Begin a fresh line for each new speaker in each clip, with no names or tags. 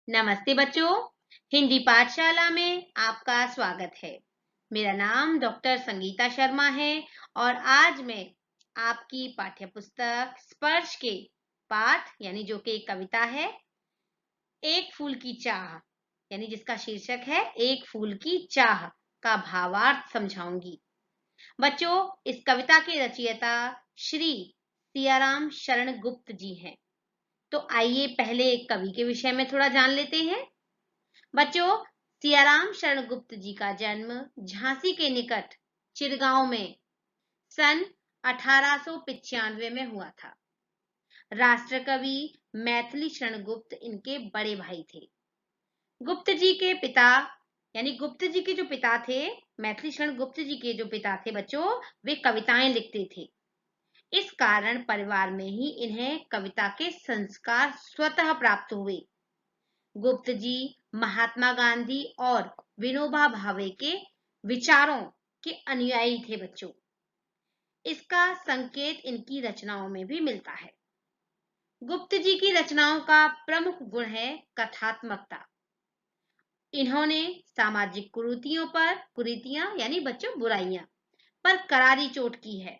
नमस्ते बच्चों, हिंदी पाठशाला में आपका स्वागत है। मेरा नाम डॉक्टर संगीता शर्मा है और आज मैं आपकी पाठ्य पुस्तक स्पर्श के पाठ यानी जो कि एक कविता है, एक फूल की चाह यानी जिसका शीर्षक है एक फूल की चाह का भावार्थ समझाऊंगी। बच्चों, इस कविता के रचयिता श्री सियाराम शरण गुप्त जी हैं। तो आइए पहले कवि के विषय में थोड़ा जान लेते हैं। बच्चों, सियाराम शरण गुप्त जी का जन्म झांसी के निकट चिरगांव में सन 1895 में हुआ था। राष्ट्रकवि मैथिली शरण गुप्त इनके बड़े भाई थे। गुप्त जी के पिता यानी गुप्त जी के जो पिता थे, मैथिली शरण गुप्त जी के जो पिता थे बच्चों, वे कविताएं लिखते थे। इस कारण परिवार में ही इन्हें कविता के संस्कार स्वतः प्राप्त हुए। गुप्त जी महात्मा गांधी और विनोबा भावे के विचारों के अनुयायी थे बच्चों। इसका संकेत इनकी रचनाओं में भी मिलता है। गुप्त जी की रचनाओं का प्रमुख गुण है कथात्मकता। इन्होंने सामाजिक कुरीतियां यानी बच्चों बुराइयां पर करारी चोट की है।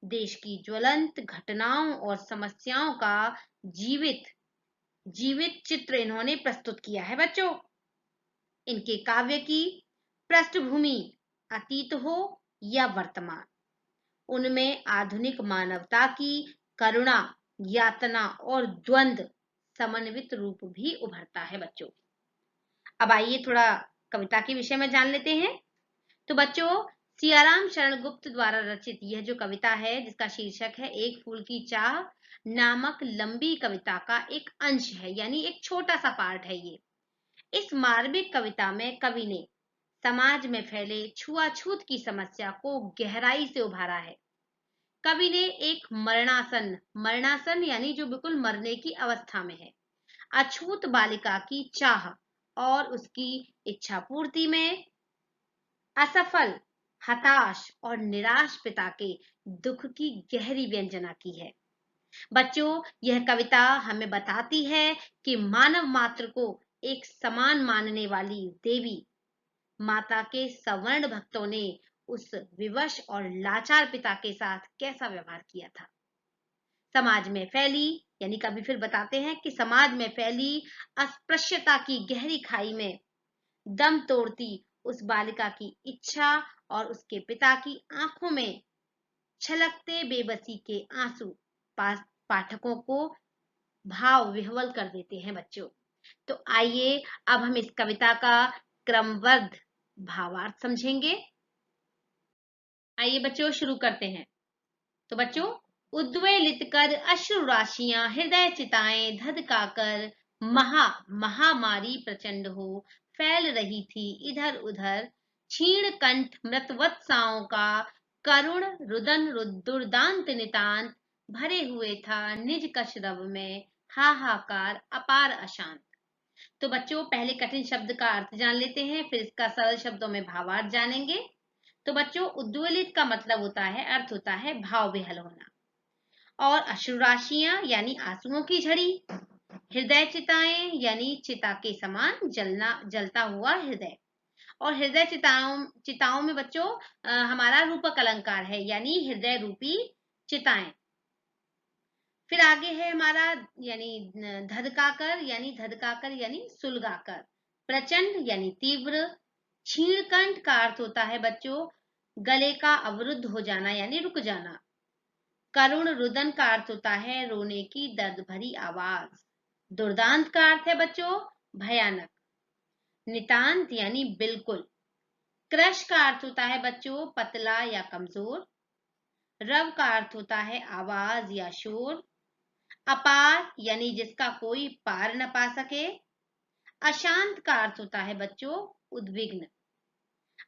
देश की ज्वलंत घटनाओं और समस्याओं का जीवित चित्र इन्होंने प्रस्तुत किया है बच्चों। इनके काव्य की पृष्ठभूमि अतीत हो या वर्तमान, उनमें आधुनिक मानवता की करुणा, यातना और द्वंद्व समन्वित रूप भी उभरता है बच्चों। अब आइए थोड़ा कविता के विषय में जान लेते हैं। तो बच्चों, सियाराम शरण गुप्त द्वारा रचित यह जो कविता है जिसका शीर्षक है एक फूल की चाह नामक लंबी कविता का एक अंश है, यानी एक छोटा सा पार्ट है ये। इस मार्मिक कविता में कवि ने समाज में फैले छुआछूत की समस्या को गहराई से उभारा है। कवि ने एक मरणासन यानी जो बिल्कुल मरने की अवस्था में है, अछूत बालिका की चाह और उसकी इच्छा पूर्ति में असफल, हताश और निराश पिता के दुख की गहरी व्यंजना की है। बच्चों, यह कविता हमें बताती है कि मानव मात्र को एक समान मानने वाली देवी माता के सवर्ण भक्तों ने उस विवश और लाचार पिता के साथ कैसा व्यवहार किया था। समाज में फैली यानी कवि फिर बताते हैं कि समाज में फैली अस्पृश्यता की गहरी खाई में दम तोड़ती उस बालिका की इच्छा और उसके पिता की आंखों में छलकते बेबसी के आंसू पाठकों को भाव विह्वल कर देते हैं बच्चों। तो आइए अब हम इस कविता का क्रमबद्ध भावार्थ समझेंगे। आइए बच्चों शुरू करते हैं। तो बच्चों, उद्वेलित कर अश्रु राशियां हृदय चिताएं धधकाकर महामारी प्रचंड हो फैल रही थी इधर उधर। क्षीण कंठ मृतवत्साओं का करुण रुदन दुर्दांत नितांत भरे हुए था निज कशरव में हाहाकार अपार अशांत। तो बच्चों, पहले कठिन शब्द का अर्थ जान लेते हैं, फिर इसका सरल शब्दों में भावार्थ जानेंगे। तो बच्चों, उद्वेलित का मतलब होता है, अर्थ होता है भाव विहल होना, और अश्रु राशियां यानी आंसुओं की झड़ी, हृदय चिताएं यानी चिता के समान जलता हुआ हृदय, और हृदय चिताओं में बच्चों हमारा रूपक अलंकार है यानी हृदय रूपी चिताएं। फिर आगे है हमारा यानी धधकाकर यानी सुलगाकर, प्रचंड यानी तीव्र, क्षीणकंठ का अर्थ होता है बच्चों गले का अवरुद्ध हो जाना यानी रुक जाना, करुण रुदन का अर्थ होता है रोने की दर्द भरी आवाज, दुर्दांत का अर्थ है बच्चों भयानक, नितांत यानी बिल्कुल, क्रश का अर्थ होता है बच्चों पतला या कमजोर, रव का अर्थ होता है आवाज या शोर, अपार यानी जिसका कोई पार न पा सके, अशांत का अर्थ होता है बच्चों उद्विग्न।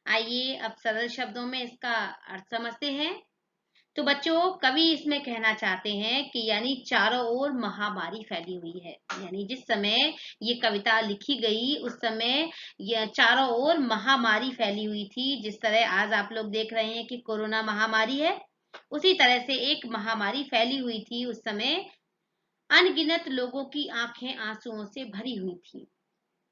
आइए अब सरल शब्दों में इसका अर्थ समझते हैं। तो बच्चों, कवि इसमें कहना चाहते हैं कि यानी चारों ओर महामारी फैली हुई है, यानी जिस समय ये कविता लिखी गई उस समय यह चारों ओर महामारी फैली हुई थी। जिस तरह आज आप लोग देख रहे हैं कि कोरोना महामारी है, उसी तरह से एक महामारी फैली हुई थी उस समय। अनगिनत लोगों की आंखें आंसुओं से भरी हुई थी।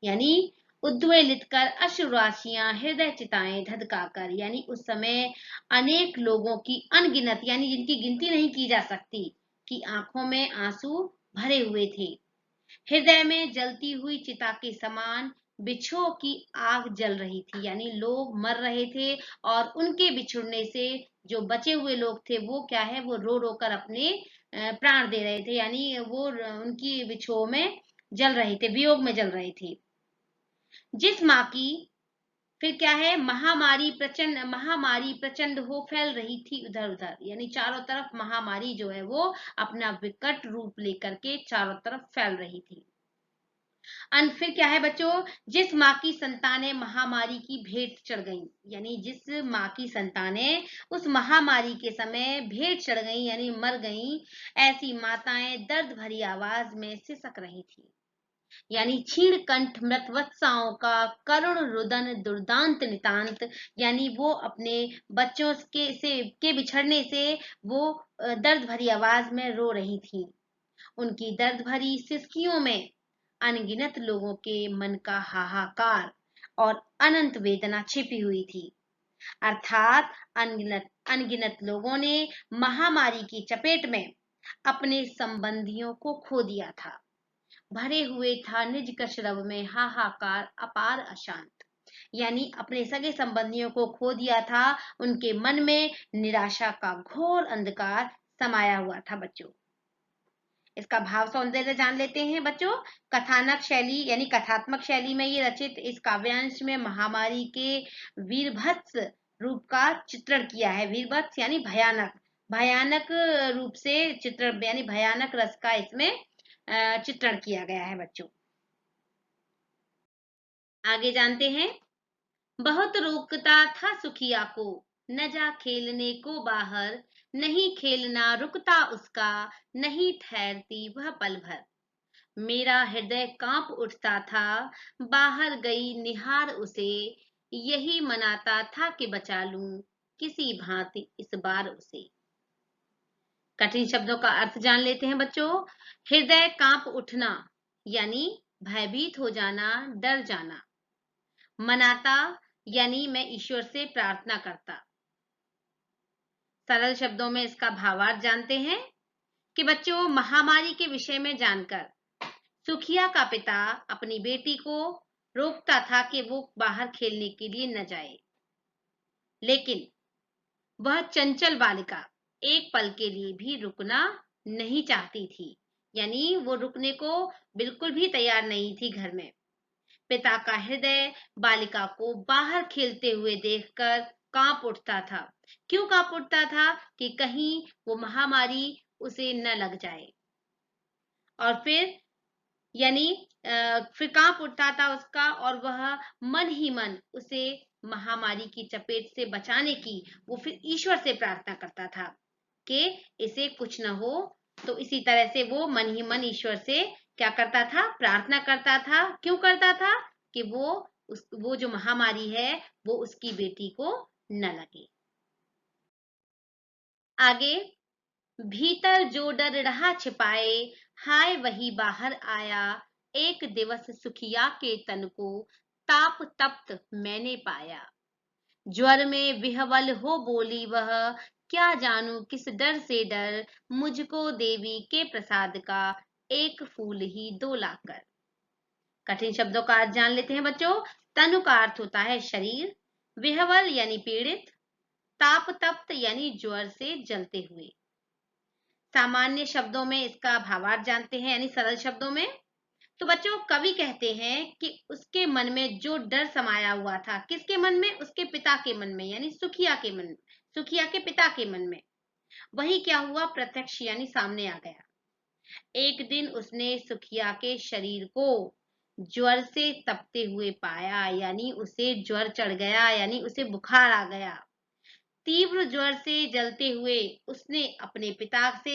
यानी उद्वेलित कर अश्रु राशियां हृदय चिताएं धधकाकर, यानी उस समय अनेक लोगों की अनगिनत, यानी जिनकी गिनती नहीं की जा सकती, की आंखों में आंसू भरे हुए थे। हृदय में जलती हुई चिता के समान बिच्छुओं की आग जल रही थी, यानी लोग मर रहे थे और उनके बिछुड़ने से जो बचे हुए लोग थे वो क्या है, वो रो रो कर अपने प्राण दे रहे थे, यानी वो उनकी बिछुओं में जल रहे थे, वियोग में जल रहे थे। जिस माँ की फिर क्या है, महामारी प्रचंड हो फैल रही थी उधर उधर, यानी चारों तरफ महामारी जो है वो अपना विकट रूप लेकर के चारों तरफ फैल रही थी। फिर क्या है बच्चों, जिस माँ की संतानें महामारी की भेंट चढ़ गईं, यानी जिस माँ की संतानें उस महामारी के समय भेंट चढ़ गईं, यानी मर गईं, ऐसी माताएं दर्द भरी आवाज में सिसक रही थी। यानी क्षीण कंठ मृतवत्साओं का करुण रुदन दुर्दांत नितांत, यानी वो अपने बच्चों के बिछड़ने से वो दर्द भरी आवाज में रो रही थी। उनकी दर्द भरी सिसकियों में अनगिनत लोगों के मन का हाहाकार और अनंत वेदना छिपी हुई थी। अर्थात अनगिनत अनगिनत लोगों ने महामारी की चपेट में अपने संबंधियों को खो दिया था। भरे हुए था निज कशरव में हाहाकार अपार अशांत, यानी अपने सगे संबंधियों को खो दिया था। उनके मन में निराशा का घोर अंधकार समाया हुआ था बच्चों। इसका भाव सौंदर्य जान लेते हैं बच्चों। कथानक शैली यानी कथात्मक शैली में ये रचित इस काव्यांश में महामारी के वीरभत्स रूप का चित्रण किया है। वीरभत्स यानी भयानक, भयानक रूप से चित्रण, यानी भयानक रस का इसमें चित्रण किया गया है बच्चों। आगे जानते हैं। बहुत रोकता था सुखिया को, न जा खेलने को बाहर, नहीं खेलना रुकता उसका, नहीं ठहरती वह पल भर। मेरा हृदय कांप उठता था, बाहर गई निहार उसे, यही मनाता था कि बचा लूं किसी भांति इस बार उसे। कठिन शब्दों का अर्थ जान लेते हैं बच्चों। हृदय कांप उठना यानी भयभीत हो जाना, डर जाना। मनाता यानी मैं ईश्वर से प्रार्थना करता। सरल शब्दों में इसका भावार्थ जानते हैं कि बच्चों, महामारी के विषय में जानकर सुखिया का पिता अपनी बेटी को रोकता था कि वो बाहर खेलने के लिए न जाए, लेकिन वह चंचल बालिका एक पल के लिए भी रुकना नहीं चाहती थी, यानी वो रुकने को बिल्कुल भी तैयार नहीं थी घर में। पिता का हृदय बालिका को बाहर खेलते हुए देखकर कांप उठता था। क्यों कांप उठता था? कि कहीं वो महामारी उसे न लग जाए। और फिर यानी फिर कांप उठता था उसका, और वह मन ही मन उसे महामारी की चपेट से बचाने की वो फिर ईश्वर से प्रार्थना करता था कि इसे कुछ न हो। तो इसी तरह से वो मन ही मन ईश्वर से क्या करता था? प्रार्थना करता था। क्यों करता था? कि वो जो महामारी है वो उसकी बेटी को न लगे। आगे, भीतर जो डर रहा छिपाए, हाय वही बाहर आया, एक दिवस सुखिया के तन को ताप तप्त मैंने पाया। ज्वर में विह्वल हो बोली वह, क्या जानू किस डर से डर, मुझको देवी के प्रसाद का एक फूल ही दो लाकर। कठिन शब्दों का अर्थ जान लेते हैं बच्चों। तनु का अर्थ होता है शरीर, विह्वल यानी पीड़ित, ताप तप्त यानी ज्वर से जलते हुए। सामान्य शब्दों में इसका भावार्थ जानते हैं, यानी सरल शब्दों में। तो बच्चों, कवि कहते हैं कि उसके मन में जो डर समाया हुआ था, किसके मन में? उसके पिता के मन में, यानी सुखिया के मन में, सुखिया के पिता के मन में। वही क्या हुआ? प्रत्यक्ष यानी सामने आ गया। एक दिन उसने सुखिया के शरीर को ज्वर से तपते हुए पाया, यानी उसे ज्वर चढ़ गया, यानी उसे बुखार आ गया। तीव्र ज्वर से जलते हुए उसने अपने पिता से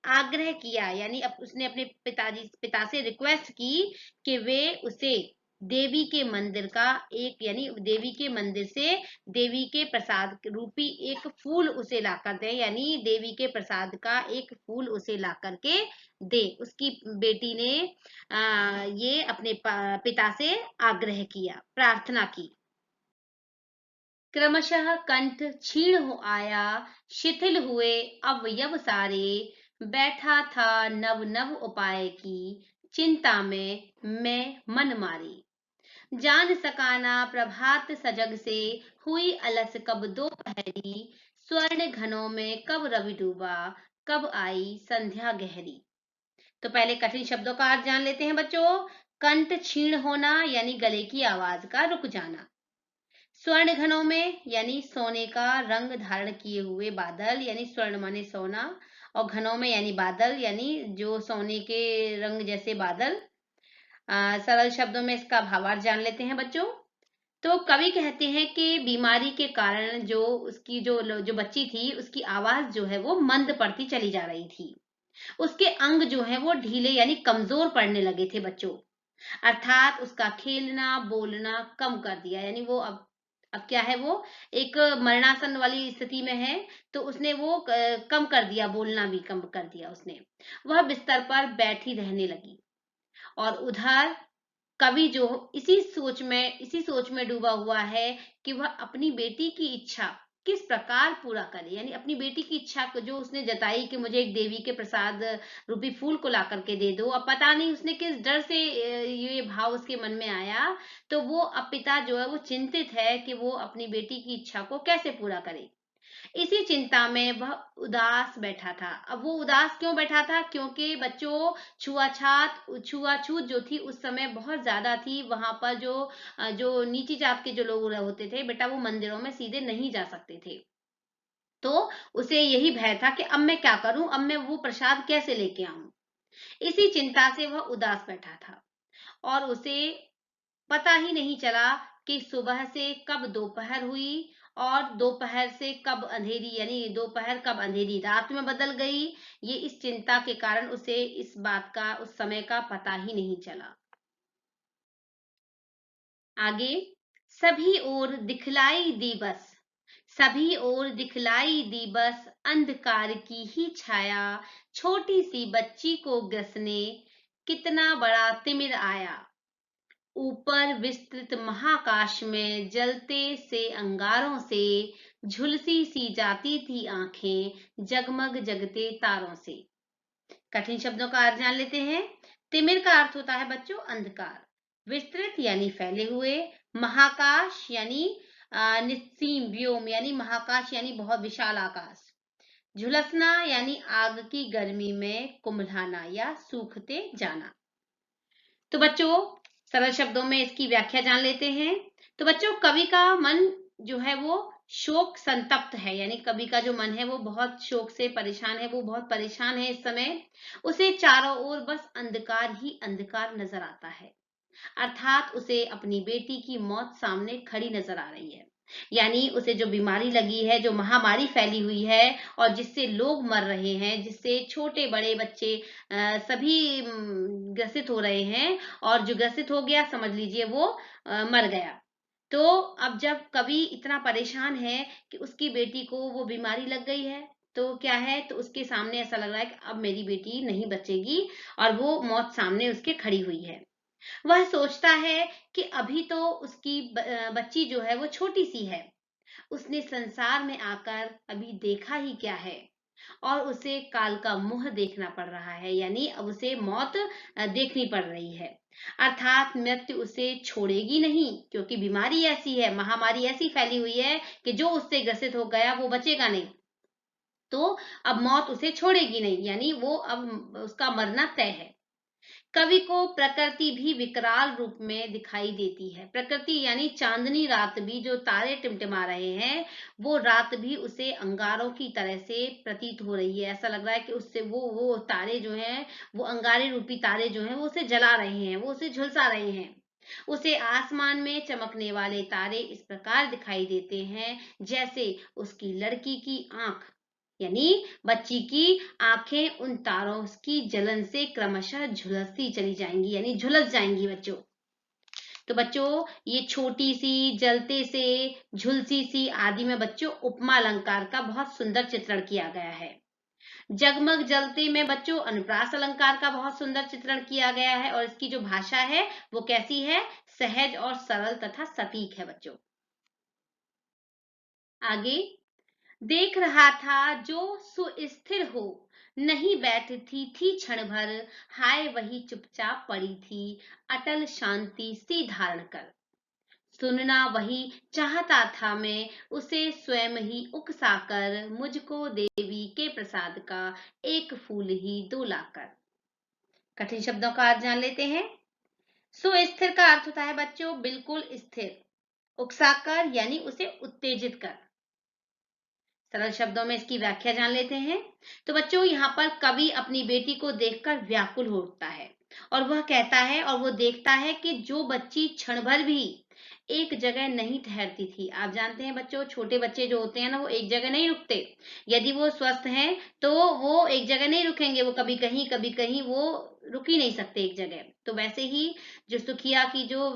आग्रह किया, यानी उसने अपने पिता से रिक्वेस्ट की कि वे उसे देवी के मंदिर का एक, यानी देवी के मंदिर से देवी के प्रसाद रूपी एक फूल उसे ला कर दे, यानी देवी के प्रसाद का एक फूल उसे ला करके दे। उसकी बेटी ने ये अपने पिता से आग्रह किया, प्रार्थना की। क्रमशः कंठ क्षीण हो आया, शिथिल हुए अवयव सारे, बैठा था नव नव उपाय की, चिंता में मैं मन मारी। जान सकाना प्रभात सजग से, हुई अलस कब दोपहरी, स्वर्ण घनों में कब रवि डूबा, कब आई संध्या गहरी। तो पहले कठिन शब्दों का अर्थ जान लेते हैं बच्चों। कंठ क्षीण होना यानी गले की आवाज का रुक जाना। स्वर्ण घनों में यानी सोने का रंग धारण किए हुए बादल, यानी स्वर्ण माने सोना, और घनों में यानी बादल, यानी जो सोने के रंग जैसे बादल। सरल शब्दों में इसका भावार्थ जान लेते हैं बच्चों। तो कवि कहते हैं कि बीमारी के कारण जो उसकी जो जो बच्ची थी, उसकी आवाज जो है वो मंद पड़ती चली जा रही थी। उसके अंग जो है वो ढीले यानी कमजोर पड़ने लगे थे बच्चों। अर्थात उसका खेलना बोलना कम कर दिया, यानी वो अब क्या है, वो एक मरणासन वाली स्थिति में है। तो उसने वो कम कर दिया, बोलना भी कम कर दिया उसने। वह बिस्तर पर बैठी रहने लगी। और उधर कवि जो इसी सोच में डूबा हुआ है कि वह अपनी बेटी की इच्छा किस प्रकार पूरा करे, यानी अपनी बेटी की इच्छा को जो उसने जताई कि मुझे एक देवी के प्रसाद रूपी फूल को ला करके दे दो। अब पता नहीं उसने किस डर से ये भाव उसके मन में आया। तो वो अब पिता जो है वो चिंतित है कि वो अपनी बेटी की इच्छा को कैसे पूरा करे। इसी चिंता में वह उदास बैठा था। अब वो उदास क्यों बैठा था? क्योंकि बच्चों छुआछूत जो थी उस समय बहुत ज्यादा थी। वहां पर जो नीची जात के जो लोग होते थे बेटा, वो मंदिरों में सीधे नहीं जा सकते थे। तो उसे यही भय था कि अब मैं क्या करूं, अब मैं वो प्रसाद कैसे लेके आऊं। इसी चिंता से वह उदास बैठा था। और उसे पता ही नहीं चला कि सुबह से कब दोपहर हुई, और दोपहर से कब अंधेरी, यानी दोपहर कब अंधेरी रात में बदल गई। ये इस चिंता के कारण उसे इस बात का, उस समय का पता ही नहीं चला। आगे, सभी ओर दिखलाई दी बस, सभी ओर दिखलाई दी बस, अंधकार की ही छाया, छोटी सी बच्ची को ग्रसने, कितना बड़ा तिमिर आया। ऊपर विस्तृत महाकाश में जलते से अंगारों से, झुलसी सी जाती थी आंखें, जगमग जगते तारों से। कठिन शब्दों का अर्थ जान लेते हैं। तिमिर का अर्थ होता है बच्चों अंधकार, विस्तृत यानी फैले हुए, महाकाश यानी निस्सीम व्योम, यानी महाकाश यानी बहुत विशाल आकाश, झुलसना यानी आग की गर्मी में कुम्हलाना या सूखते जाना। तो बच्चों, सरल शब्दों में इसकी व्याख्या जान लेते हैं। तो बच्चों, कवि का मन जो है वो शोक संतप्त है, यानी कवि का जो मन है वो बहुत शोक से परेशान है, वो बहुत परेशान है इस समय। उसे चारों ओर बस अंधकार ही अंधकार नजर आता है। अर्थात उसे अपनी बेटी की मौत सामने खड़ी नजर आ रही है। यानी उसे जो बीमारी लगी है, जो महामारी फैली हुई है, और जिससे लोग मर रहे हैं, जिससे छोटे बड़े बच्चे सभी ग्रसित हो रहे हैं। और जो ग्रसित हो गया समझ लीजिए वो मर गया। तो अब जब कवि इतना परेशान है कि उसकी बेटी को वो बीमारी लग गई है, तो क्या है, तो उसके सामने ऐसा लग रहा है कि अब मेरी बेटी नहीं बचेगी, और वो मौत सामने उसके खड़ी हुई है। वह सोचता है कि अभी तो उसकी बच्ची जो है वो छोटी सी है। उसने संसार में आकर अभी देखा ही क्या है, और उसे काल का मुंह देखना पड़ रहा है, यानी अब उसे मौत देखनी पड़ रही है। अर्थात मृत्यु उसे छोड़ेगी नहीं, क्योंकि बीमारी ऐसी है, महामारी ऐसी फैली हुई है कि जो उससे ग्रसित हो गया वो बचेगा नहीं। तो अब मौत उसे छोड़ेगी नहीं, यानी वो अब उसका मरना तय है। कवि को प्रकृति भी विकराल रूप में दिखाई देती है। प्रकृति यानी चांदनी रात भी, जो तारे टिमटिमा रहे हैं, वो रात भी उसे अंगारों की तरह से प्रतीत हो रही है। ऐसा लग रहा है कि उससे वो तारे जो हैं, वो अंगारे रूपी तारे जो हैं, वो उसे जला रहे हैं, वो उसे झुलसा रहे हैं। उसे आसमान में चमकने वाले तारे इस प्रकार दिखाई देते हैं जैसे उसकी लड़की की आंख, यानी बच्ची की आंखें उन तारों की जलन से क्रमशः झुलसती चली जाएंगी, यानी झुलस जाएंगी बच्चों। तो बच्चों ये छोटी सी, जलते से, झुलसी सी आदि में बच्चों उपमा अलंकार का बहुत सुंदर चित्रण किया गया है। जगमग जलते में बच्चों अनुप्रास अलंकार का बहुत सुंदर चित्रण किया गया है और इसकी जो भाषा है वो कैसी है, सहज और सरल तथा सटीक है बच्चों। आगे, देख रहा था जो सुस्थिर हो, नहीं बैठती थी क्षण भर, हाय वही चुपचाप पड़ी थी, अटल शांति सी धारण कर। सुनना वही चाहता था मैं, उसे स्वयं ही उकसाकर, मुझको देवी के प्रसाद का एक फूल ही दो लाकर। कठिन शब्दों का अर्थ जान लेते हैं। सुस्थिर का अर्थ होता है बच्चों बिल्कुल स्थिर, उकसाकर यानी उसे उत्तेजित कर। सरल शब्दों में इसकी व्याख्या जान लेते हैं। तो बच्चों यहाँ पर कवि अपनी बेटी को देखकर व्याकुल हो उठता है और वह कहता है और वो देखता है कि जो बच्ची क्षण भर भी एक जगह नहीं ठहरती थी। आप जानते हैं बच्चों, छोटे बच्चे जो होते हैं ना वो एक जगह नहीं रुकते। यदि वो स्वस्थ हैं तो वो एक जगह नहीं रुकेंगे, वो कभी कहीं वो रुक ही नहीं सकते एक जगह। तो वैसे ही जो सुखिया की जो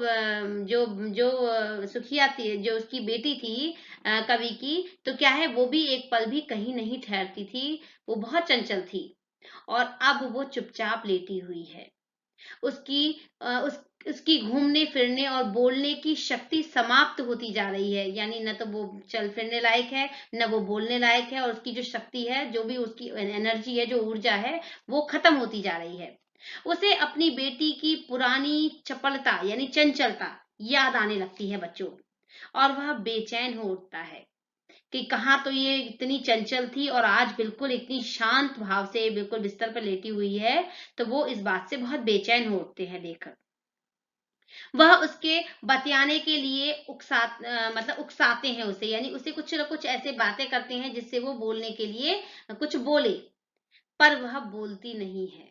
जो सुखिया थी, जो उसकी बेटी थी कवि की, तो क्या है वो भी एक पल भी कहीं नहीं ठहरती थी, वो बहुत चंचल थी और अब वो चुपचाप लेटी हुई है। उसकी उसकी घूमने फिरने और बोलने की शक्ति समाप्त होती जा रही है, यानी न तो वो चल फिरने लायक है, न वो बोलने लायक है और उसकी जो शक्ति है, जो भी उसकी एनर्जी है, जो ऊर्जा है, वो खत्म होती जा रही है। उसे अपनी बेटी की पुरानी चपलता यानी चंचलता याद आने लगती है बच्चों और वह बेचैन हो उठता है कि कहाँ तो ये इतनी चंचल थी और आज बिल्कुल इतनी शांत भाव से बिल्कुल बिस्तर पर लेटी हुई है। तो वो इस बात से बहुत बेचैन हो उठते हैं देखकर। वह उसके बतियाने के लिए मतलब उकसाते हैं उसे, यानी उसे कुछ न कुछ ऐसे बातें करते हैं जिससे वो बोलने के लिए कुछ बोले, पर वह बोलती नहीं है।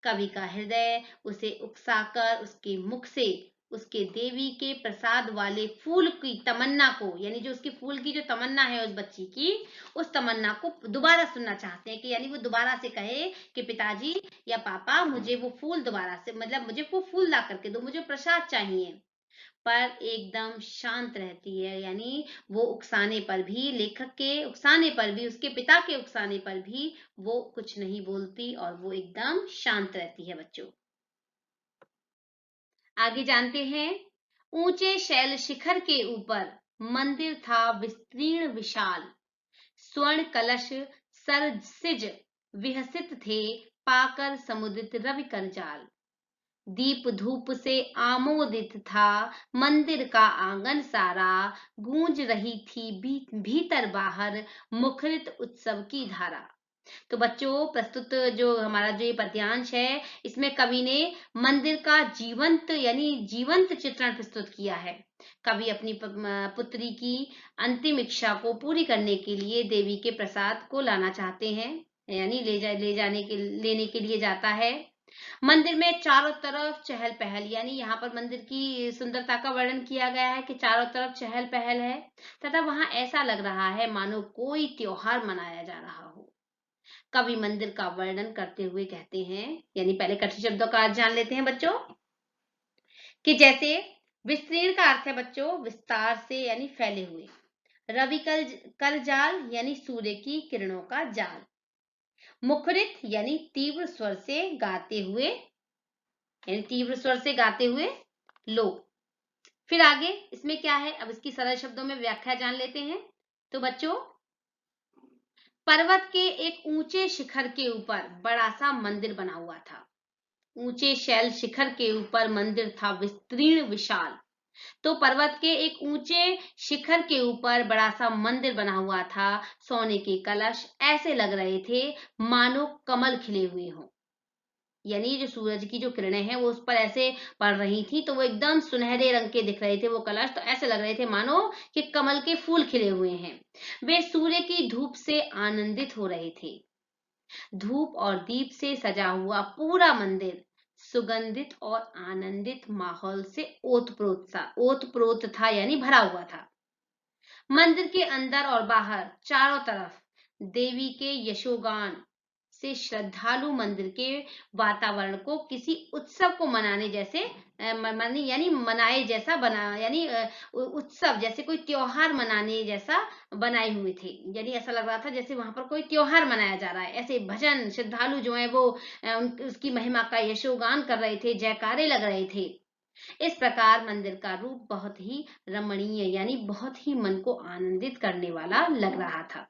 कवि का हृदय उसे उकसाकर उसके मुख से उसके देवी के प्रसाद वाले फूल की तमन्ना को, यानी जो उसकी फूल की जो तमन्ना है उस बच्ची की, उस तमन्ना को दोबारा सुनना चाहते हैं कि यानी वो दोबारा से कहे कि पिताजी या पापा मुझे वो फूल दोबारा से, मतलब मुझे वो फूल ला करके दो, मुझे प्रसाद चाहिए। पर एकदम शांत रहती है, यानी वो उकसाने पर भी, लेखक के उकसाने पर भी, उसके पिता के उकसाने पर भी वो कुछ नहीं बोलती और वो एकदम शांत रहती है बच्चों। आगे जानते हैं। ऊंचे शैल शिखर के ऊपर मंदिर था विस्तीर्ण विशाल, स्वर्ण कलश सरसिज विहसित थे, पाकर समुदित रवि कर जाल। दीप धूप से आमोदित था मंदिर का आंगन सारा, गूंज रही थी भीतर बाहर मुखरित उत्सव की धारा। तो बच्चों प्रस्तुत जो हमारा जो ये पद्यांश है, इसमें कवि ने मंदिर का जीवंत यानी जीवंत चित्रण प्रस्तुत किया है। कवि अपनी पुत्री की अंतिम इच्छा को पूरी करने के लिए देवी के प्रसाद को लाना चाहते हैं, यानी लेने के लिए जाता है। मंदिर में चारों तरफ चहल पहल, यानी यहाँ पर मंदिर की सुंदरता का वर्णन किया गया है कि चारों तरफ चहल पहल है तथा वहां ऐसा लग रहा है मानो कोई त्योहार मनाया जा रहा हो। कवि मंदिर का वर्णन करते हुए कहते हैं, यानी पहले कठिन शब्दों का अर्थ जान लेते हैं बच्चों, कि जैसे विस्तीर्ण का अर्थ है बच्चों विस्तार से यानी फैले हुए, रवि कर जाल यानी सूर्य की किरणों का जाल, मुखरित यानी तीव्र स्वर से गाते हुए, यानी तीव्र स्वर से गाते हुए लोग। फिर आगे इसमें क्या है, अब इसकी सरल शब्दों में व्याख्या जान लेते हैं। तो बच्चों, पर्वत के एक ऊंचे शिखर के ऊपर बड़ा सा मंदिर बना हुआ था। ऊंचे शैल शिखर के ऊपर मंदिर था विस्तीर्ण विशाल। तो पर्वत के एक ऊंचे शिखर के ऊपर बड़ा सा मंदिर बना हुआ था। सोने के कलश ऐसे लग रहे थे मानो कमल खिले हुए हों, यानी जो सूरज की जो किरणें हैं वो उस पर ऐसे पड़ रही थी, तो वो एकदम सुनहरे रंग के दिख रहे थे वो कलश, तो ऐसे लग रहे थे मानो कि कमल के फूल खिले हुए हैं। वे सूर्य की धूप से आनंदित हो रहे थे। धूप और दीप से सजा हुआ पूरा मंदिर सुगंधित और आनंदित माहौल से ओतप्रोत था, यानी भरा हुआ था। मंदिर के अंदर और बाहर चारों तरफ देवी के यशोगान से श्रद्धालु मंदिर के वातावरण को किसी उत्सव को मनाने जैसे यानी मनाए जैसा बना, यानी उत्सव जैसे कोई त्योहार मनाने जैसा बनाए हुए थे। यानी ऐसा लग रहा था जैसे वहां पर कोई त्योहार मनाया जा रहा है। ऐसे भजन श्रद्धालु जो है वो उसकी महिमा का यशोगान कर रहे थे, जयकारे लग रहे थे। इस प्रकार मंदिर का रूप बहुत ही रमणीय यानी बहुत ही मन को आनंदित करने वाला लग रहा था।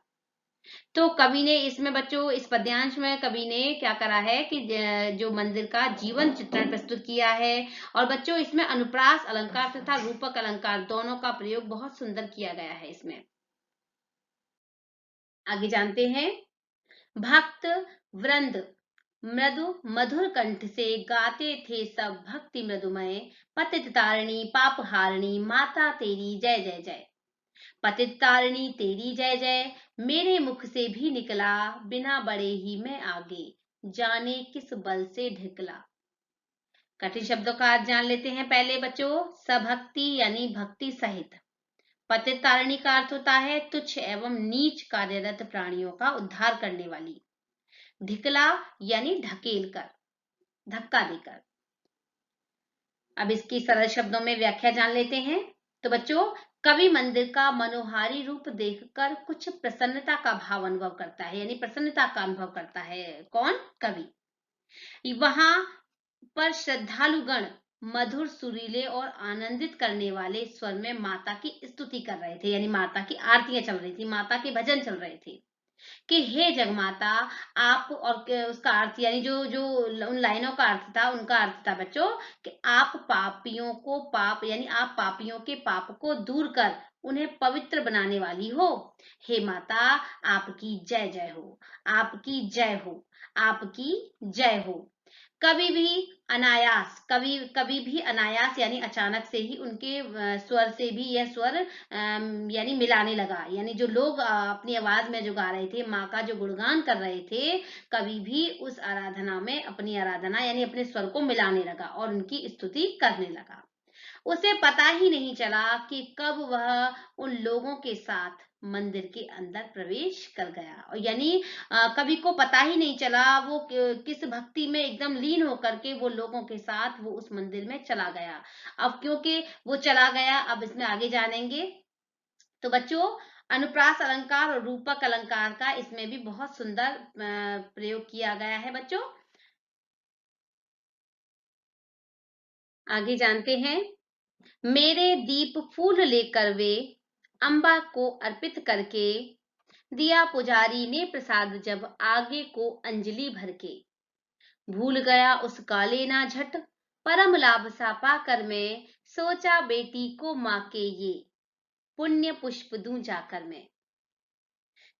तो कवि ने इसमें बच्चों, इस पद्यांश में कवि ने क्या करा है कि जो मंदिर का जीवन चित्रण प्रस्तुत किया है। और बच्चों इसमें अनुप्रास अलंकार तथा रूपक अलंकार दोनों का प्रयोग बहुत सुंदर किया गया है इसमें। आगे जानते हैं। भक्त वृंद मृदु मधुर कंठ से गाते थे सब भक्ति मृदुमय, पतित तारिणी पाप हारिणी माता तेरी जय जय जय। पतित तारिणी तेरी जय जय मेरे मुख से भी निकला, बिना बड़े ही मैं आगे जाने किस बल से ढिकला। कठिन शब्दों का अर्थ जान लेते हैं पहले बच्चों। सभक्ति यानी भक्ति सहित। पतित तारिणी का अर्थ होता है तुच्छ एवं नीच कार्यरत प्राणियों का उद्धार करने वाली। ढिकला यानी ढकेल कर, धक्का देकर। अब इसकी सरल शब्दों में व्याख्या जान लेते हैं। तो बच्चों, कवि मंदिर का मनोहारी रूप देखकर कुछ प्रसन्नता का भाव अनुभव करता है, यानी प्रसन्नता का अनुभव करता है। कौन? कवि। वहां पर श्रद्धालुगण मधुर सुरीले और आनंदित करने वाले स्वर में माता की स्तुति कर रहे थे, यानी माता की आरतियां चल रही थी, माता के भजन चल रहे थे कि हे जगमाता आप। और उसका अर्थ यानी जो जो उन लाइनों का अर्थ था, उनका अर्थ था बच्चों कि आप पापियों को पाप यानी आप पापियों के पाप को दूर कर उन्हें पवित्र बनाने वाली हो। हे माता आपकी जय जय हो, आपकी जय हो, आपकी जय हो। कभी भी अनायास, कभी कभी भी अनायास यानी अचानक से ही उनके स्वर से भी यह स्वर यानी मिलाने लगा। यानी जो लोग अपनी आवाज में जो गा रहे थे, माँ का जो गुणगान कर रहे थे, कभी भी उस आराधना में अपनी आराधना यानी अपने स्वर को मिलाने लगा और उनकी स्तुति करने लगा। उसे पता ही नहीं चला कि कब वह उन लोगों के साथ मंदिर के अंदर प्रवेश कर गया। और यानी कवि को पता ही नहीं चला वो किस भक्ति में एकदम लीन होकर के वो लोगों के साथ वो उस मंदिर में चला गया। अब क्योंकि वो चला गया, अब इसमें आगे जानेंगे। तो बच्चों, अनुप्रास अलंकार और रूपक अलंकार का इसमें भी बहुत सुंदर प्रयोग किया गया है बच्चों। आगे जानते हैं। मेरे दीप फूल लेकर वे अम्बा को अर्पित करके, दिया पुजारी ने प्रसाद जब आगे को अंजलि भर के। भूल गया उस काले ना झट, परम लाभ सा पाकर मैं, सोचा बेटी को माँ के ये पुण्य पुष्प दूं जाकर मैं।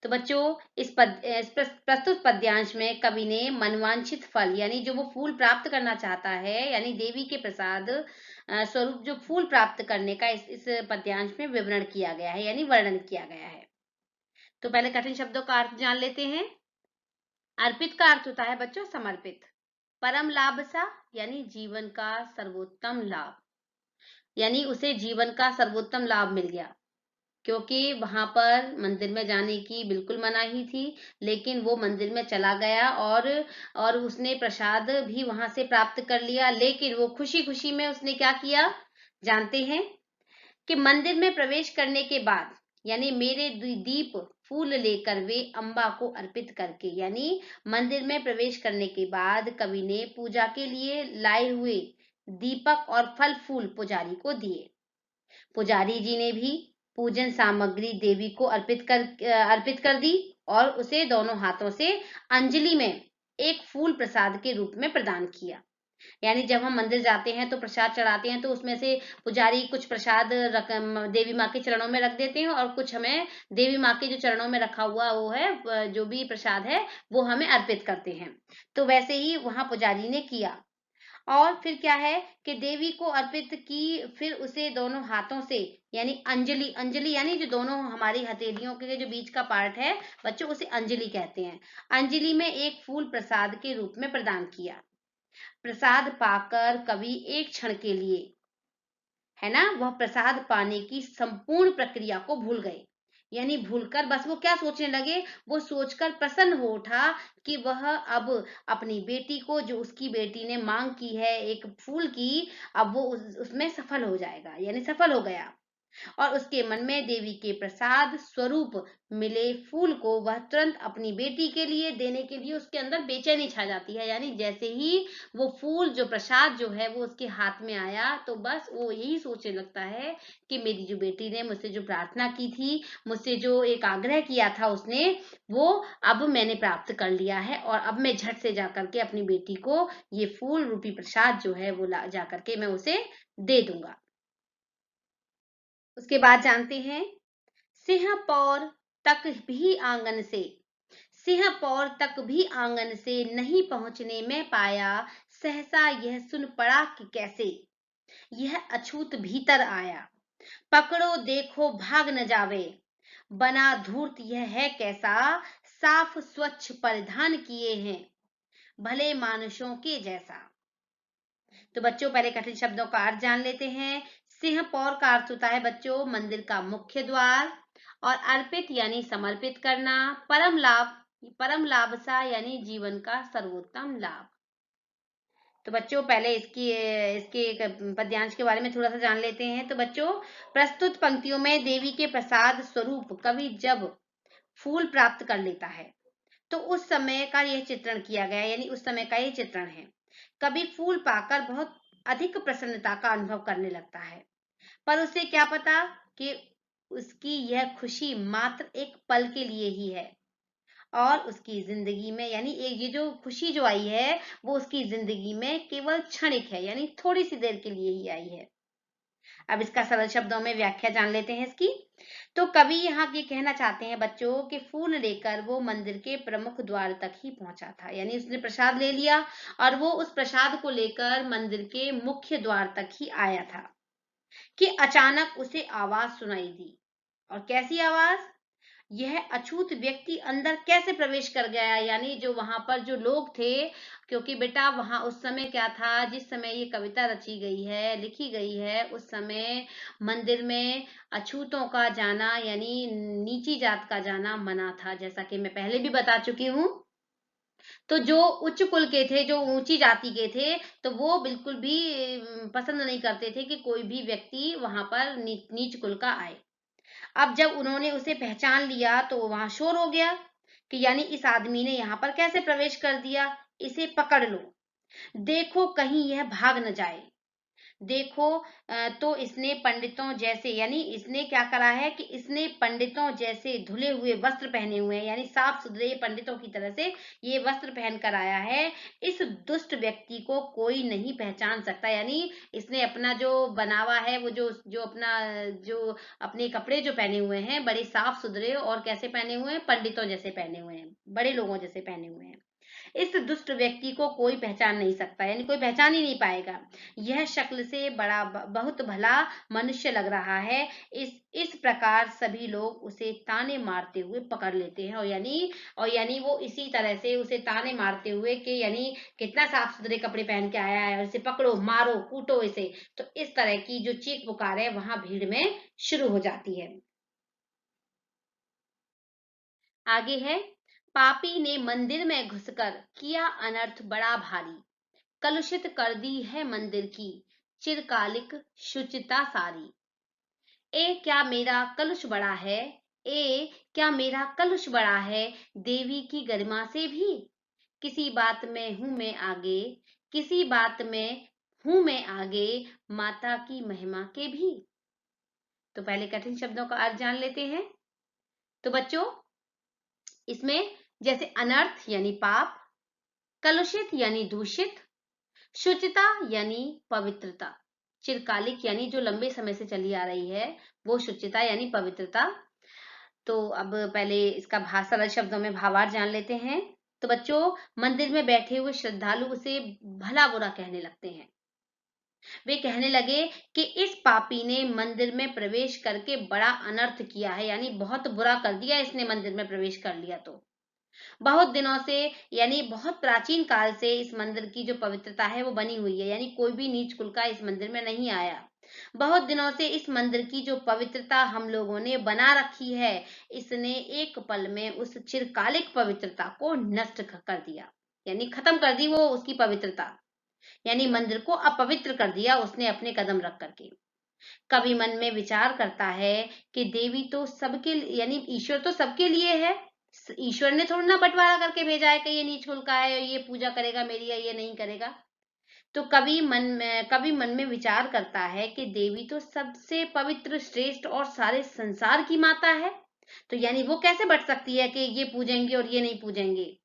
तो बच्चों, इस प्रस्तुत पद्यांश में कवि ने मनवांछित फल यानी जो वो फूल प्राप्त करना चाहता है, यानी देवी के प्रसाद स्वरूप जो फूल प्राप्त करने का इस पद्यांश में विवरण किया गया है, यानी वर्णन किया गया है। तो पहले कठिन शब्दों का अर्थ जान लेते हैं। अर्पित का अर्थ होता है बच्चों समर्पित। परम लाभ सा यानी जीवन का सर्वोत्तम लाभ, यानी उसे जीवन का सर्वोत्तम लाभ मिल गया। क्योंकि वहां पर मंदिर में जाने की बिल्कुल मनाही थी, लेकिन वो मंदिर में चला गया और उसने प्रसाद भी वहां से प्राप्त कर लिया। लेकिन वो खुशी खुशी में उसने क्या किया जानते हैं कि मंदिर में प्रवेश करने के बाद, यानी मेरे दीप फूल लेकर वे अम्बा को अर्पित करके, यानी मंदिर में प्रवेश करने के बाद कवि ने पूजा के लिए लाए हुए दीपक और फल फूल पुजारी को दिए। पुजारी जी ने भी पूजन सामग्री देवी को अर्पित कर दी और उसे दोनों हाथों से अंजलि में एक फूल प्रसाद के रूप में प्रदान किया। यानी जब हम मंदिर जाते हैं तो प्रसाद चढ़ाते हैं, तो उसमें से पुजारी कुछ प्रसाद देवी माँ के चरणों में रख देते हैं और कुछ हमें देवी माँ के जो चरणों में रखा हुआ वो है जो भी प्रसाद है वो हमें अर्पित करते हैं। तो वैसे ही वहां पुजारी ने किया और फिर क्या है कि देवी को अर्पित की, फिर उसे दोनों हाथों से यानी अंजलि, अंजलि यानी जो दोनों हमारी हथेलियों के जो बीच का पार्ट है बच्चों, उसे अंजलि कहते हैं। अंजलि में एक फूल प्रसाद के रूप में प्रदान किया। प्रसाद पाकर कवि एक क्षण के लिए, है ना, वह प्रसाद पाने की संपूर्ण प्रक्रिया को भूल गए। यानी भूलकर बस वो क्या सोचने लगे, वो सोचकर प्रसन्न हो उठा कि वह अब अपनी बेटी को, जो उसकी बेटी ने मांग की है एक फूल की, अब वो उसमें सफल हो जाएगा, यानी सफल हो गया। और उसके मन में देवी के प्रसाद स्वरूप मिले फूल को वह तुरंत अपनी बेटी के लिए देने के लिए उसके अंदर बेचैनी छा जाती है। यानी जैसे ही वो फूल, जो प्रसाद जो है वो उसके हाथ में आया, तो बस वो यही सोचने लगता है कि मेरी जो बेटी ने मुझसे जो प्रार्थना की थी, मुझसे जो एक आग्रह किया था उसने, वो अब मैंने प्राप्त कर लिया है, और अब मैं झट से जाकर के अपनी बेटी को ये फूल रूपी प्रसाद जो है वो ला जाकर के मैं उसे दे दूंगा। उसके बाद जानते हैं, सिंहपौर तक भी आंगन से, सिंहपौर तक भी आंगन से नहीं पहुंचने में पाया, सहसा यह सुन पड़ा कि कैसे यह अछूत भीतर आया, पकड़ो देखो भाग न जावे, बना धूर्त यह है कैसा, साफ स्वच्छ परिधान किए हैं, भले मानुषों के जैसा। तो बच्चों पहले कठिन शब्दों का अर्थ जान लेते हैं। सिंहपौर का अर्थ होता है बच्चों मंदिर का मुख्य द्वार, और अर्पित यानी समर्पित करना, परम लाभ, परम लाभसा यानी जीवन का सर्वोत्तम लाभ। तो बच्चों पहले इसकी इसके एक पद्यांश के बारे में थोड़ा सा जान लेते हैं। तो बच्चों, प्रस्तुत पंक्तियों में देवी के प्रसाद स्वरूप कवि जब फूल प्राप्त कर लेता है, तो उस समय का यह चित्रण किया गया, यानी उस समय का यह चित्रण है। कभी फूल पाकर बहुत अधिक प्रसन्नता का अनुभव करने लगता है, पर उसे क्या पता कि उसकी यह खुशी मात्र एक पल के लिए ही है, और उसकी जिंदगी में, यानी एक ये जो खुशी जो आई है वो उसकी जिंदगी में केवल क्षणिक है, यानी थोड़ी सी देर के लिए ही आई है। अब इसका सरल शब्दों में व्याख्या जान लेते हैं इसकी। तो कवि यहाँ ये कहना चाहते हैं बच्चों कि फूल लेकर वो मंदिर के प्रमुख द्वार तक ही पहुंचा था, यानी उसने प्रसाद ले लिया और वो उस प्रसाद को लेकर मंदिर के मुख्य द्वार तक ही आया था कि अचानक उसे आवाज सुनाई दी। और कैसी आवाज? यह अछूत व्यक्ति अंदर कैसे प्रवेश कर गया, यानी जो वहां पर जो लोग थे, क्योंकि बेटा वहां उस समय क्या था, जिस समय ये कविता रची गई है, लिखी गई है, उस समय मंदिर में अछूतों का जाना, यानी नीची जात का जाना मना था, जैसा कि मैं पहले भी बता चुकी हूँ। तो जो उच्च कुल के थे, जो ऊंची जाति के थे, तो वो बिल्कुल भी पसंद नहीं करते थे कि कोई भी व्यक्ति वहां पर नीच कुल का आए। अब जब उन्होंने उसे पहचान लिया तो वहां शोर हो गया कि यानी इस आदमी ने यहाँ पर कैसे प्रवेश कर दिया, इसे पकड़ लो, देखो कहीं यह भाग न जाए। देखो तो इसने पंडितों जैसे, यानी इसने क्या करा है कि इसने पंडितों जैसे धुले हुए वस्त्र पहने हुए हैं, यानी साफ सुथरे पंडितों की तरह से ये वस्त्र पहन कर आया है। इस दुष्ट व्यक्ति को कोई नहीं पहचान सकता, यानी इसने अपना जो बनावा है, वो जो जो अपना जो अपने कपड़े जो पहने हुए हैं बड़े साफ सुथरे, और कैसे पहने हुए हैं, पंडितों जैसे पहने हुए हैं, बड़े लोगों जैसे पहने हुए हैं। इस दुष्ट व्यक्ति को कोई पहचान नहीं सकता, यानी कोई पहचान ही नहीं पाएगा। यह शक्ल से बड़ा बहुत भला मनुष्य लग रहा है। इस प्रकार सभी लोग उसे ताने मारते हुए पकड़ लेते हैं, और यानी वो इसी तरह से उसे ताने मारते हुए कि यानी कितना साफ सुथरे कपड़े पहन के आया है, और इसे पकड़ो मारो कूटो इसे। तो इस तरह की जो चीख पुकार है वहां भीड़ में शुरू हो जाती है। आगे है, पापी ने मंदिर में घुसकर किया अनर्थ बड़ा भारी, कलुषित कर दी है मंदिर की चिरकालिक शुचिता सारी। ए क्या मेरा कलुष बड़ा है, ए क्या मेरा कलुष बड़ा है, देवी की गरिमा से भी, किसी बात में हूं मैं आगे, किसी बात में हूं मैं आगे, माता की महिमा के भी। तो पहले कठिन शब्दों का अर्थ जान लेते हैं। तो बच्चों, इसमें जैसे अनर्थ यानी पाप, कलुषित यानी दूषित, शुचिता यानी पवित्रता, चिरकालिक यानी जो लंबे समय से चली आ रही है वो शुचिता यानी पवित्रता। तो अब पहले इसका सरल शब्दों में भावार्थ जान लेते हैं। तो बच्चों, मंदिर में बैठे हुए श्रद्धालु उसे भला बुरा कहने लगते हैं। वे कहने लगे कि इस पापी ने मंदिर में प्रवेश करके बड़ा अनर्थ किया है, यानी बहुत बुरा कर दिया इसने मंदिर में प्रवेश कर लिया तो। बहुत दिनों से, यानी बहुत प्राचीन काल से इस मंदिर की जो पवित्रता है वो बनी हुई है, यानी कोई भी नीच कुल का इस मंदिर में नहीं आया। बहुत दिनों से इस मंदिर की जो पवित्रता हम लोगों ने बना रखी है, इसने एक पल में उस चिरकालिक पवित्रता को नष्ट कर दिया, यानी खत्म कर दी वो उसकी पवित्रता, यानी मंदिर को अपवित्र कर दिया उसने अपने कदम रख करके। कवि मन में विचार करता है कि देवी तो सबके, यानी ईश्वर तो सबके लिए है। ईश्वर ने थोड़ा ना बंटवारा करके भेजा है कि ये नीच कुल का है, ये पूजा करेगा मेरी या ये नहीं करेगा। तो कवि मन में विचार करता है कि देवी तो सबसे पवित्र, श्रेष्ठ और सारे संसार की माता है, तो यानी वो कैसे बट सकती है कि ये पूजेंगे और ये नहीं पूजेंगे।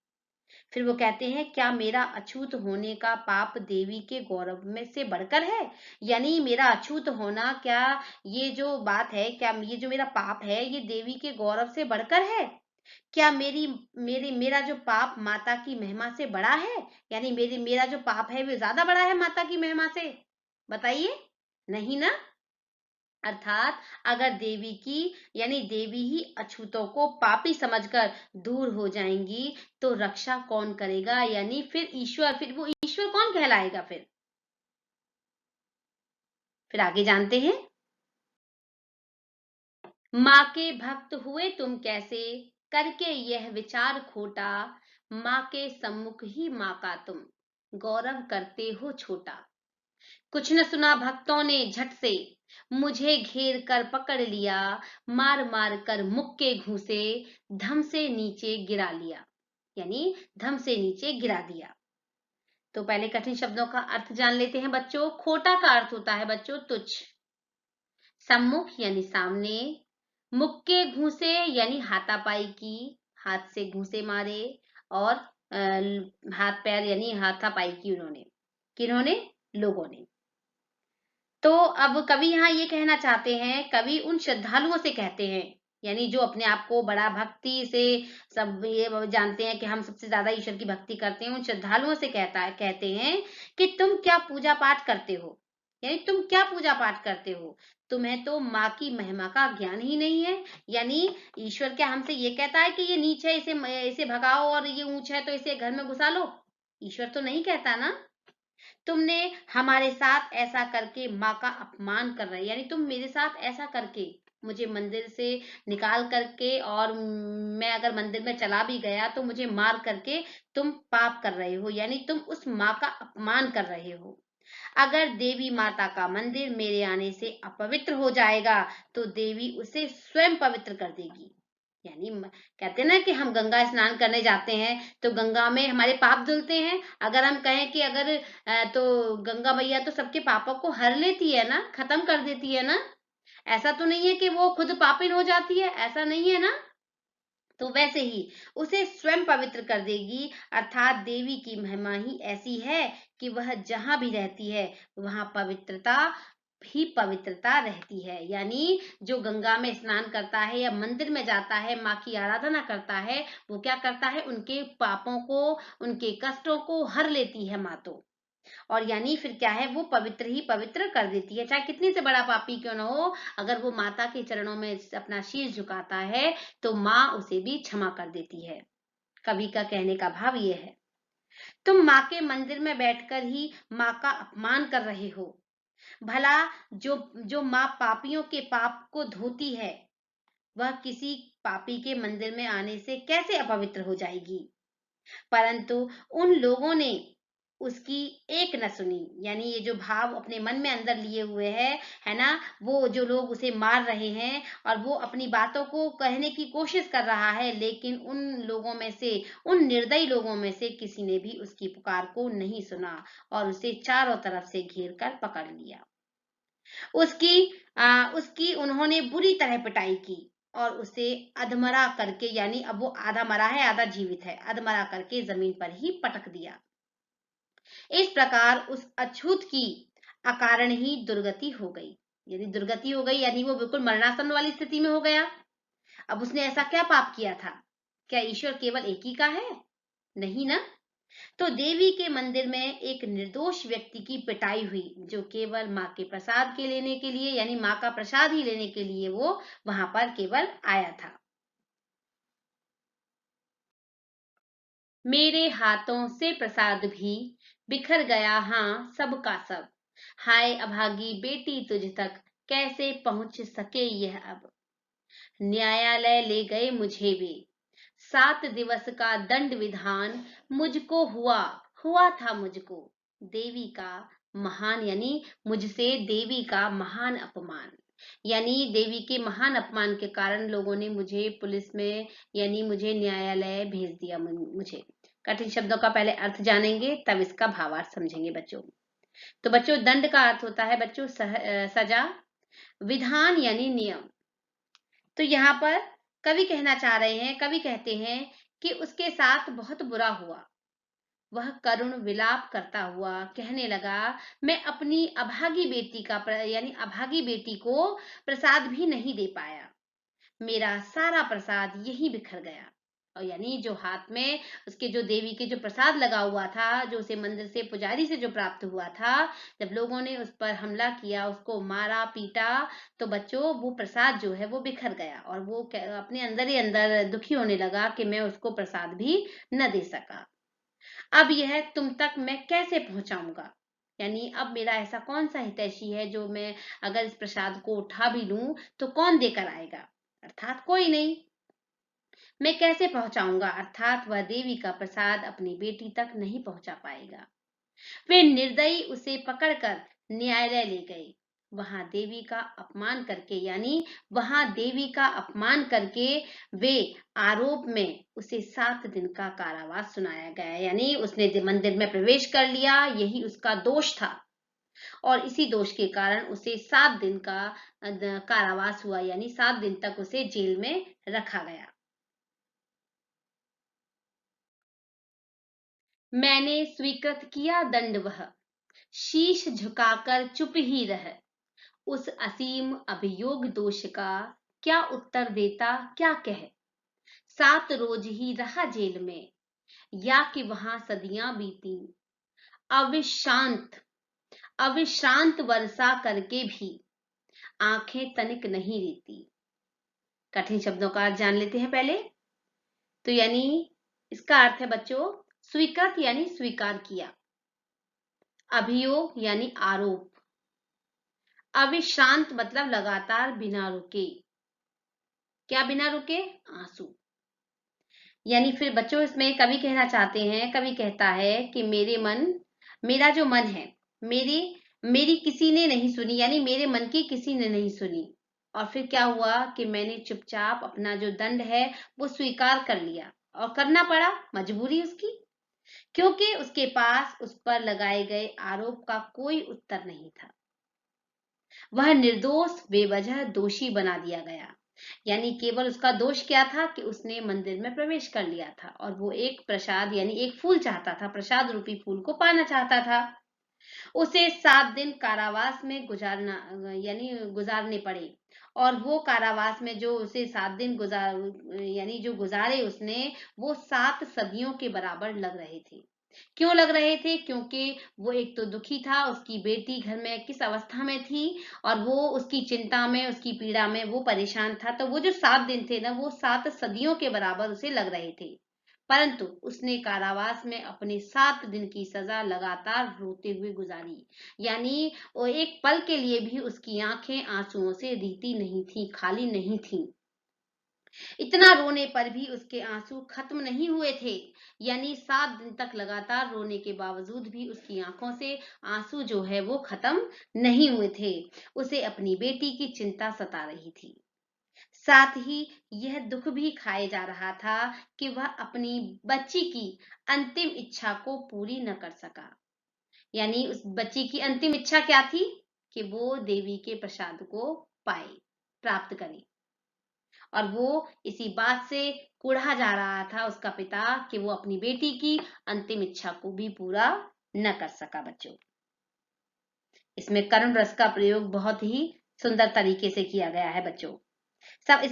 फिर वो कहते हैं, क्या मेरा अछूत होने का पाप देवी के गौरव में से बढ़कर है? यानी मेरा अछूत होना, क्या ये जो बात है, क्या ये जो मेरा पाप है ये देवी के गौरव से बढ़कर है? क्या मेरा जो पाप माता की महिमा से बड़ा है? यानी मेरा जो पाप है वो ज्यादा बड़ा है माता की महिमा से? बताइए, नहीं ना। अर्थात अगर देवी की, यानी देवी ही अछूतों को पापी समझकर दूर हो जाएंगी, तो रक्षा कौन करेगा? यानी फिर ईश्वर, फिर वो ईश्वर कौन कहलाएगा? फिर आगे जानते हैं। माँ के भक्त हुए तुम कैसे, करके यह विचार खोटा, माँ के सम्मुख ही माँ का तुम गौरव करते हो छोटा। कुछ न सुना भक्तों ने झट से, मुझे घेर कर पकड़ लिया, मार मार कर मुक्के घूसे, धम से नीचे गिरा लिया, यानी धम से नीचे गिरा दिया। तो पहले कठिन शब्दों का अर्थ जान लेते हैं बच्चों। खोटा का अर्थ होता है बच्चों तुच्छ, सम्मुख यानी सामने, मुक्के घूसे यानी हाथापाई की, हाथ से घूसे मारे, और हाथ पैर यानी हाथापाई की उन्होंने, किन्होंने? लोगों ने। तो अब कवि यहाँ ये कहना चाहते हैं, कवि उन श्रद्धालुओं से कहते हैं, यानी जो अपने आप को बड़ा भक्ति से, सब ये जानते हैं कि हम सबसे ज्यादा ईश्वर की भक्ति करते हैं, उन श्रद्धालुओं से कहते हैं कि तुम क्या पूजा पाठ करते हो, यानी तुम क्या पूजा पाठ करते हो? तुम्हें तो माँ की महिमा का ज्ञान ही नहीं है। यानी ईश्वर क्या हमसे ये कहता है कि ये नीच है, इसे इसे भगाओ, और ये ऊंच है तो इसे घर में घुसा लो? ईश्वर तो नहीं कहता ना। तुमने हमारे साथ ऐसा करके माँ का अपमान कर रहे, यानी तुम मेरे साथ ऐसा करके मुझे मंदिर से निकाल करके, और मैं अगर मंदिर में चला भी गया तो मुझे मार करके तुम पाप कर रहे हो, यानी तुम उस माँ का अपमान कर रहे हो। अगर देवी माता का मंदिर मेरे आने से अपवित्र हो जाएगा, तो देवी उसे स्वयं पवित्र कर देगी। यानी कहते हैं ना कि हम गंगा स्नान करने जाते हैं तो गंगा में हमारे पाप धुलते हैं। अगर हम कहें कि अगर तो गंगा मैया तो सबके पापों को हर लेती है ना, खत्म कर देती है ना। ऐसा तो नहीं है कि वो खुद पापिन हो जाती है, ऐसा नहीं है ना। तो वैसे ही उसे स्वयं पवित्र कर देगी। अर्थात देवी की महिमा ही ऐसी है कि वह जहां भी रहती है वहां पवित्रता ही पवित्रता रहती है। यानी जो गंगा में स्नान करता है या मंदिर में जाता है, माँ की आराधना करता है, वो क्या करता है? उनके पापों को, उनके कष्टों को हर लेती है माँ तो। और यानी फिर क्या है, वो पवित्र ही पवित्र कर देती है, चाहे कितनी से बड़ा पापी क्यों ना हो। अगर वो माता के चरणों में अपना शीश झुकाता है तो माँ उसे भी क्षमा कर देती है। कवि का कहने का भाव ये है, तुम माँ के मंदिर में बैठकर ही माँ का अपमान कर रहे हो। भला जो जो माँ पापियों के पाप को धोती है, वह किसी पापी के मंदिर में आने से कैसे अपवित्र हो जाएगी? परंतु उन लोगों ने उसकी एक न सुनी। यानी ये जो भाव अपने मन में अंदर लिए हुए है ना, वो जो लोग उसे मार रहे हैं और वो अपनी बातों को कहने की कोशिश कर रहा है, लेकिन उन लोगों में से, उन निर्दयी लोगों में से किसी ने भी उसकी पुकार को नहीं सुना और उसे चारों तरफ से घेर कर पकड़ लिया। उसकी उन्होंने बुरी तरह पिटाई की और उसे अधमरा करके, यानी अब वो आधा मरा है आधा जीवित है, अधमरा करके जमीन पर ही पटक दिया। इस प्रकार उस अछूत की अकारण ही दुर्गति हो गई। यानी दुर्गति हो गई, यानी वो बिल्कुल मरणासन वाली स्थिति में हो गया। अब उसने ऐसा क्या पाप किया था? क्या ईश्वर केवल एक ही का है? नहीं ना। तो देवी के मंदिर में एक निर्दोष व्यक्ति की पिटाई हुई, जो केवल माँ के प्रसाद के लेने के लिए, यानी माँ का प्रसाद ही लेने के लिए वो वहां पर केवल आया था। मेरे हाथों से प्रसाद भी बिखर गया, हाँ सबका सब। हाय अभागी बेटी, तुझ तक कैसे पहुंच सके यह अब। न्यायालय ले गए मुझे भी, 7 दिवस का दंड विधान मुझको हुआ, हुआ था मुझको देवी का महान, यानी मुझसे देवी का महान अपमान। यानी देवी के महान अपमान के कारण लोगों ने मुझे पुलिस में, यानी मुझे न्यायालय भेज दिया। मुझे कठिन शब्दों का पहले अर्थ जानेंगे, तब इसका भावार्थ समझेंगे बच्चों। तो बच्चों, दंड का अर्थ होता है बच्चों सजा, विधान यानी नियम। तो यहाँ पर कवि कहना चाह रहे हैं, कवि कहते हैं कि उसके साथ बहुत बुरा हुआ। वह करुण विलाप करता हुआ कहने लगा, मैं अपनी अभागी बेटी का यानी अभागी बेटी को प्रसाद भी नहीं दे पाया। मेरा सारा प्रसाद यही बिखर गया। और यानी जो हाथ में उसके, जो देवी के जो प्रसाद लगा हुआ था, जो उसे मंदिर से पुजारी से जो प्राप्त हुआ था, जब लोगों ने उस पर हमला किया, उसको मारा पीटा, तो बच्चों वो प्रसाद जो है वो बिखर गया और वो अपने अंदर ही अंदर दुखी होने लगा कि मैं उसको प्रसाद भी न दे सका। अब यह तुम तक मैं कैसे पहुंचाऊंगा, यानी अब मेरा ऐसा कौन सा हितैषी है जो मैं अगर इस प्रसाद को उठा भी लूं तो कौन देकर आएगा, अर्थात कोई नहीं। मैं कैसे पहुंचाऊंगा, अर्थात वह देवी का प्रसाद अपनी बेटी तक नहीं पहुंचा पाएगा। वे निर्दयी उसे पकड़कर न्यायालय ले गए। वहां देवी का अपमान करके, यानी वहां देवी का अपमान करके वे आरोप में उसे 7 दिन का कारावास सुनाया गया। यानी उसने मंदिर में प्रवेश कर लिया, यही उसका दोष था और इसी दोष के कारण उसे 7 दिन का कारावास हुआ, यानी 7 दिन तक उसे जेल में रखा गया। मैंने स्वीकृत किया दंड, वह शीश झुकाकर चुप ही रह। उस असीम अभियोग दोष का क्या उत्तर देता, क्या कह। 7 रोज ही रहा जेल में, या कि वहां सदियां बीती। अविश्रांत अविश्रांत वर्षा करके भी आंखें तनिक नहीं रहती। कठिन शब्दों का अर्थ जान लेते हैं पहले। तो यानी इसका अर्थ है बच्चों, स्वीकृत यानी स्वीकार किया, अभियोग यानी आरोप, अविश्रांत मतलब लगातार बिना रुके। क्या बिना रुके, आंसू। यानी फिर बच्चों इसमें कवि कहना चाहते हैं, कवि कहता है कि मेरा जो मन है, मेरी मेरी किसी ने नहीं सुनी, यानी मेरे मन की किसी ने नहीं सुनी। और फिर क्या हुआ कि मैंने चुपचाप अपना जो दंड है वो स्वीकार कर लिया, और करना पड़ा, मजबूरी उसकी, क्योंकि उसके पास उस पर लगाए गए आरोप का कोई उत्तर नहीं था। वह निर्दोष बेवजह दोषी बना दिया गया। यानी केवल उसका दोष क्या था कि उसने मंदिर में प्रवेश कर लिया था और वो एक प्रसाद यानी एक फूल चाहता था, प्रसाद रूपी फूल को पाना चाहता था। उसे 7 दिन कारावास में गुजारने पड़े। और वो कारावास में जो उसे 7 दिन यानी जो गुजारे उसने, वो 7 सदियों के बराबर लग रहे थे। क्यों लग रहे थे, क्योंकि वो एक तो दुखी था, उसकी बेटी घर में किस अवस्था में थी और वो उसकी चिंता में, उसकी पीड़ा में वो परेशान था। तो वो जो 7 दिन थे ना, वो 7 सदियों के बराबर उसे लग रहे थे। परंतु उसने कारावास में अपने 7 दिन की सजा लगातार रोते हुए गुजारी। यानी वो एक पल के लिए भी उसकी आंखें आंसुओं से रीती नहीं थी, खाली नहीं थी। इतना रोने पर भी उसके आंसू खत्म नहीं हुए थे। यानी 7 दिन तक लगातार रोने के बावजूद भी उसकी आंखों से आंसू जो है वो खत्म नहीं हुए थे। उसे अपनी बेटी की चिंता सता रही थी। साथ ही यह दुख भी खाए जा रहा था कि वह अपनी बच्ची की अंतिम इच्छा को पूरी न कर सका। यानी उस बच्ची की अंतिम इच्छा क्या थी, कि वो देवी के प्रसाद को पाए, प्राप्त करे। और वो इसी बात से कुढ़ा जा रहा था उसका पिता कि वो अपनी बेटी की अंतिम इच्छा को भी पूरा न कर सका बच्चों। इसमें करुण रस का प्रयोग बहुत ही सुंदर तरीके से किया गया है बच्चों।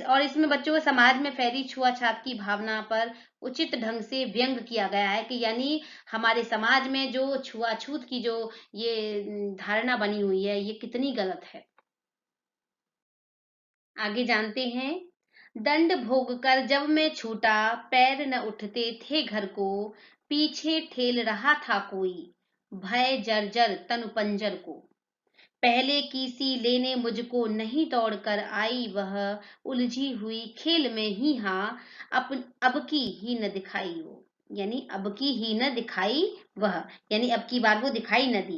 और इसमें बच्चों समाज में फैली छुआछात की भावना पर उचित ढंग से व्यंग किया गया है कि यानी हमारे समाज में जो छुआछूत की जो ये धारणा बनी हुई है, ये कितनी गलत है। आगे जानते हैं। दंड भोग कर जब मैं छूटा, पैर न उठते थे घर को, पीछे ठेल रहा था कोई, भय जर्जर तनु पंजर को। पहले की सी लेने मुझको नहीं दौड़ कर आई वह, उलझी हुई खेल में ही हाँ, अब की ही न दिखाई वो। यानी अब की ही न दिखाई वह, यानी अब की बार वो दिखाई न दी।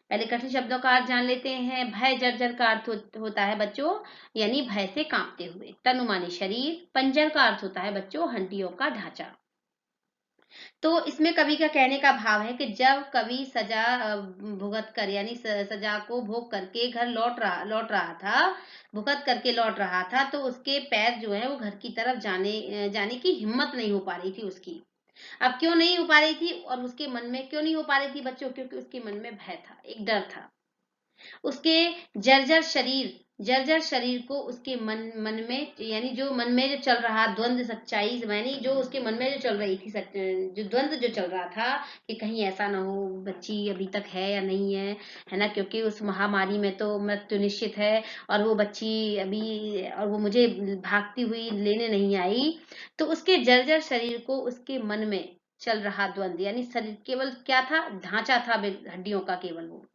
पहले कठिन शब्दों का अर्थ जान लेते हैं। भय जर्जर का अर्थ होता है बच्चों, यानी भय से कांपते हुए। तनु माने शरीर, पंजर का अर्थ होता है बच्चों हड्डियों का ढांचा। तो इसमें कवि का कहने का भाव है कि जब कवि सजा भुगत कर, यानी सजा को भोग करके घर लौट रहा था, भुगत करके लौट रहा था, तो उसके पैर जो है वो घर की तरफ जाने की हिम्मत नहीं हो पा रही थी उसकी। अब क्यों नहीं हो पा रही थी और उसके मन में क्यों नहीं हो पा रही थी बच्चों? क्योंकि उसके मन में भय था, एक डर था। उसके जर्जर शरीर को उसके मन में, यानी जो मन में जो चल रहा द्वंद सच्चाई, यानी जो उसके मन में जो चल रही थी जो द्वंद जो चल रहा था कि कहीं ऐसा ना हो बच्ची अभी तक है या नहीं है ना, क्योंकि उस महामारी में तो मृत्यु निश्चित है और वो बच्ची अभी, और वो मुझे भागती हुई लेने नहीं आई। तो उसके जर्जर शरीर को उसके मन में चल रहा द्वंद, यानी शरीर केवल क्या था, ढांचा था हड्डियों का केवल वो।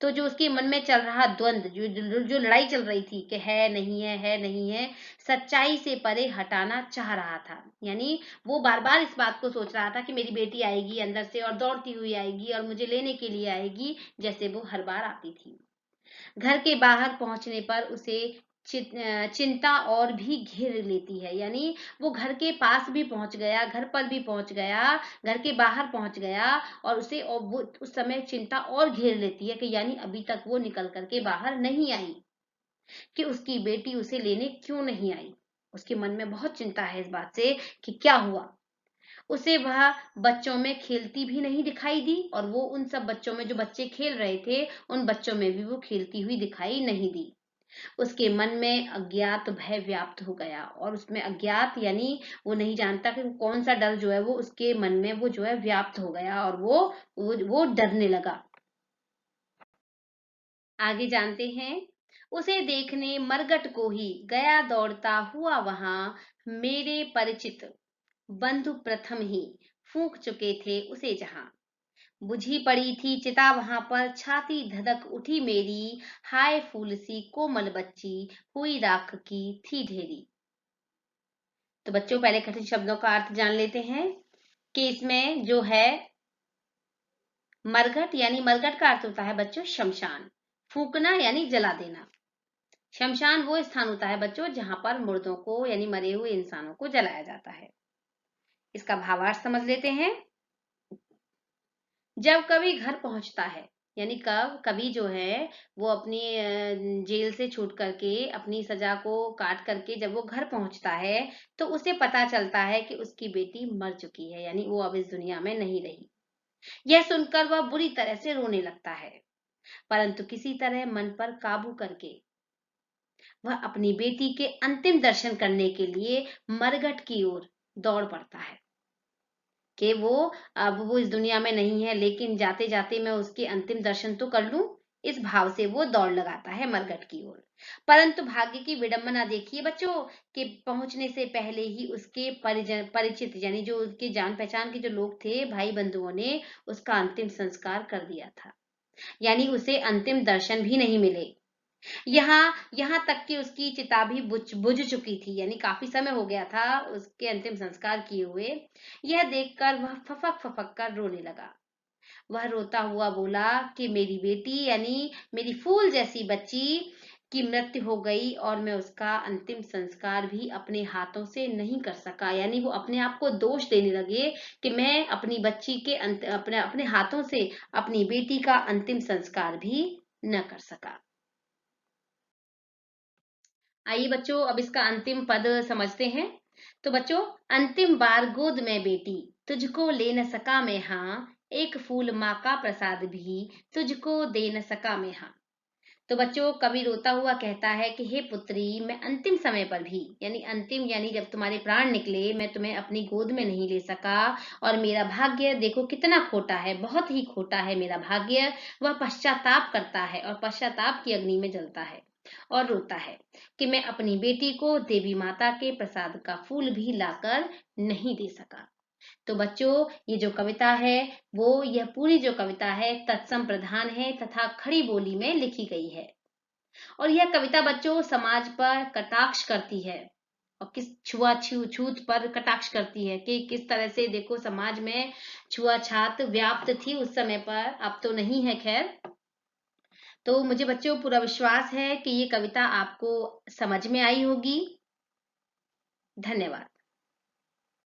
तो जो उसके मन में चल रहा द्वंद, जो लड़ाई चल रही थी कि है नहीं है, सच्चाई से परे हटाना चाह रहा था। यानी वो बार बार इस बात को सोच रहा था कि मेरी बेटी आएगी अंदर से और दौड़ती हुई आएगी और मुझे लेने के लिए आएगी, जैसे वो हर बार आती थी। घर के बाहर पहुंचने पर उसे चिंता और भी घेर लेती है। यानी वो घर के पास भी पहुंच गया, घर पर भी पहुंच गया, घर के बाहर पहुंच गया, और उसे और वो उस समय चिंता और घेर लेती है कि यानी अभी तक वो निकल करके बाहर नहीं आई, कि उसकी बेटी उसे लेने क्यों नहीं आई। उसके मन में बहुत चिंता है इस बात से कि क्या हुआ। उसे वह बच्चों में खेलती भी नहीं दिखाई दी, और वो उन सब बच्चों में, जो बच्चे खेल रहे थे, उन बच्चों में भी वो खेलती हुई दिखाई नहीं दी। उसके मन में अज्ञात भय व्याप्त हो गया, और उसमें अज्ञात यानी वो नहीं जानता कि कौन सा डर जो है वो उसके मन में वो जो है व्याप्त हो गया, और वो डरने लगा। आगे जानते हैं। उसे देखने मरघट को ही गया दौड़ता हुआ वहां, मेरे परिचित बंधु प्रथम ही फूंक चुके थे उसे जहां। बुझी पड़ी थी चिता वहां पर, छाती धधक उठी मेरी, हाय फूल सी कोमल बच्ची, हुई राख की थी ढेरी। तो बच्चों पहले कठिन शब्दों का अर्थ जान लेते हैं कि इसमें जो है मरघट, यानी मरघट का अर्थ होता है बच्चों शमशान, फूकना यानी जला देना। शमशान वो स्थान होता है बच्चों जहां पर मुर्दों को, यानी मरे हुए इंसानों को जलाया जाता है। इसका भावार्थ समझ लेते हैं। जब कभी घर पहुंचता है, यानी कब कभी जो है वो अपनी जेल से छूट करके अपनी सजा को काट करके जब वो घर पहुंचता है, तो उसे पता चलता है कि उसकी बेटी मर चुकी है, यानी वो अब इस दुनिया में नहीं रही। यह सुनकर वह बुरी तरह से रोने लगता है, परंतु किसी तरह मन पर काबू करके वह अपनी बेटी के अंतिम दर्शन करने के लिए मरघट की ओर दौड़ पड़ता है कि वो अब वो इस दुनिया में नहीं है, लेकिन जाते जाते मैं उसके अंतिम दर्शन तो कर लूं। इस भाव से वो दौड़ लगाता है मरघट की ओर। परंतु भाग्य की विडंबना देखिए बच्चों, कि पहुंचने से पहले ही उसके परिचित, यानी जो उसके जान पहचान के जो लोग थे, भाई बंधुओं ने उसका अंतिम संस्कार कर दिया था। यानी उसे अंतिम दर्शन भी नहीं मिले। यहाँ यहाँ तक कि उसकी चिता भी बुझ चुकी थी, यानी काफी समय हो गया था उसके अंतिम संस्कार किए हुए। यह देखकर वह फफक फफक कर रोने लगा। वह रोता हुआ बोला कि मेरी बेटी, यानी मेरी फूल जैसी बच्ची की मृत्यु हो गई, और मैं उसका अंतिम संस्कार भी अपने हाथों से नहीं कर सका। यानी वो अपने आप को दोष देने लगे कि मैं अपनी बच्ची के अपने अपने हाथों से अपनी बेटी का अंतिम संस्कार भी न कर सका। आइए बच्चों अब इसका अंतिम पद समझते हैं। तो बच्चों, अंतिम बार गोद में बेटी, तुझको ले न सका मैं हाँ, एक फूल माँ का प्रसाद भी तुझको दे न सका मैं हाँ। तो बच्चों, कवि रोता हुआ कहता है कि हे पुत्री, मैं अंतिम समय पर भी, यानी अंतिम यानी जब तुम्हारे प्राण निकले, मैं तुम्हें अपनी गोद में नहीं ले सका। और मेरा भाग्य देखो कितना खोटा है, बहुत ही खोटा है मेरा भाग्य। वह पश्चाताप करता है और पश्चाताप की अग्नि में जलता है। और रोता है कि मैं अपनी बेटी को देवी माता के प्रसाद का फूल भी लाकर नहीं दे सका। तो बच्चों, ये जो कविता है वो यह पूरी जो कविता है तत्सम प्रधान है तथा खड़ी बोली में लिखी गई है। और यह कविता बच्चों समाज पर कटाक्ष करती है और किस छूत पर कटाक्ष करती है कि किस तरह से देखो समाज में छुआछात व्याप्त थी उस समय पर, अब तो नहीं है खैर। तो मुझे बच्चों पूरा विश्वास है कि ये कविता आपको समझ में आई होगी। धन्यवाद।